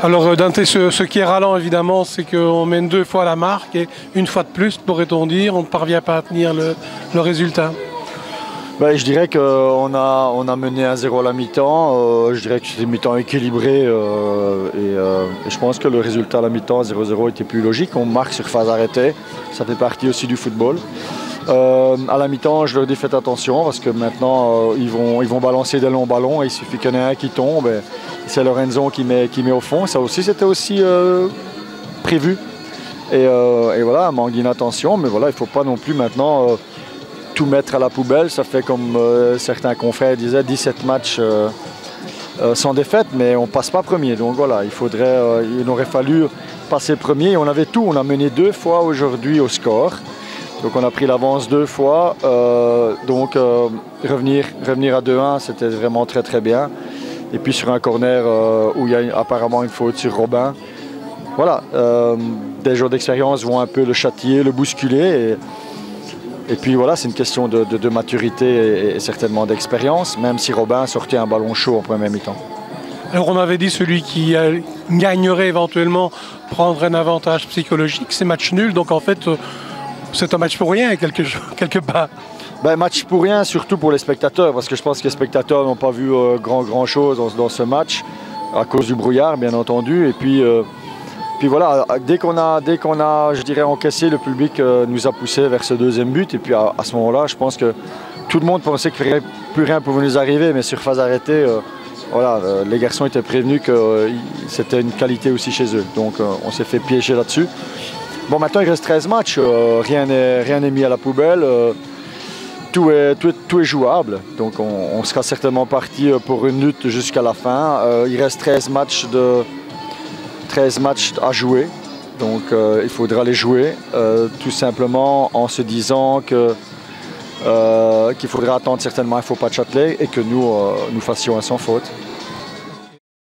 Alors Dante, ce qui est ralent évidemment, c'est qu'on mène 2 fois la marque et une fois de plus, pourrait-on dire, on ne parvient pas à tenir le résultat. Ben, je dirais qu'on a mené 1-0 à la mi-temps. Je dirais que c'était une mi-temps équilibrée et je pense que le résultat à la mi-temps 0-0 était plus logique. On marque sur phase arrêtée, ça fait partie aussi du football. À la mi-temps, je leur dis faites attention parce que maintenant ils vont balancer des longs ballons et il suffit qu'il y en ait un qui tombe. C'est Lorenzo qui met au fond. Ça aussi, c'était aussi prévu. Et voilà, un manque d'inattention. Mais voilà, il ne faut pas non plus maintenant tout mettre à la poubelle. Ça fait comme certains confrères disaient, 17 matchs sans défaite, mais on ne passe pas premier. Donc voilà, il aurait fallu passer premier. On avait tout. On a mené 2 fois aujourd'hui au score. Donc on a pris l'avance 2 fois. Revenir à 2-1, c'était vraiment très très bien. Et puis sur un corner où il y a apparemment une faute sur Robin. Voilà, des joueurs d'expérience vont un peu le châtier, le bousculer. Et puis voilà, c'est une question de maturité et certainement d'expérience, même si Robin sortait un ballon chaud en première mi-temps. Alors on avait dit celui qui gagnerait éventuellement prendre un avantage psychologique, c'est match nul, donc en fait c'est un match pour rien quelque part. Ben, match pour rien, surtout pour les spectateurs, parce que je pense que les spectateurs n'ont pas vu grand chose dans ce match, à cause du brouillard bien entendu. Et puis voilà, dès qu'on a, je dirais, encaissé, le public nous a poussé vers ce deuxième but. Et puis à ce moment-là, je pense que tout le monde pensait que plus rien pouvait nous arriver, mais sur phase arrêtée, voilà, les garçons étaient prévenus que c'était une qualité aussi chez eux. Donc on s'est fait piéger là-dessus. Bon, maintenant il reste 13 matchs, rien n'est mis à la poubelle. Tout est jouable, donc on sera certainement parti pour une lutte jusqu'à la fin. Il reste 13 matchs à jouer, donc il faudra les jouer, tout simplement en se disant qu'il faudra attendre certainement un faux pas de Châtelet et que nous fassions un sans faute.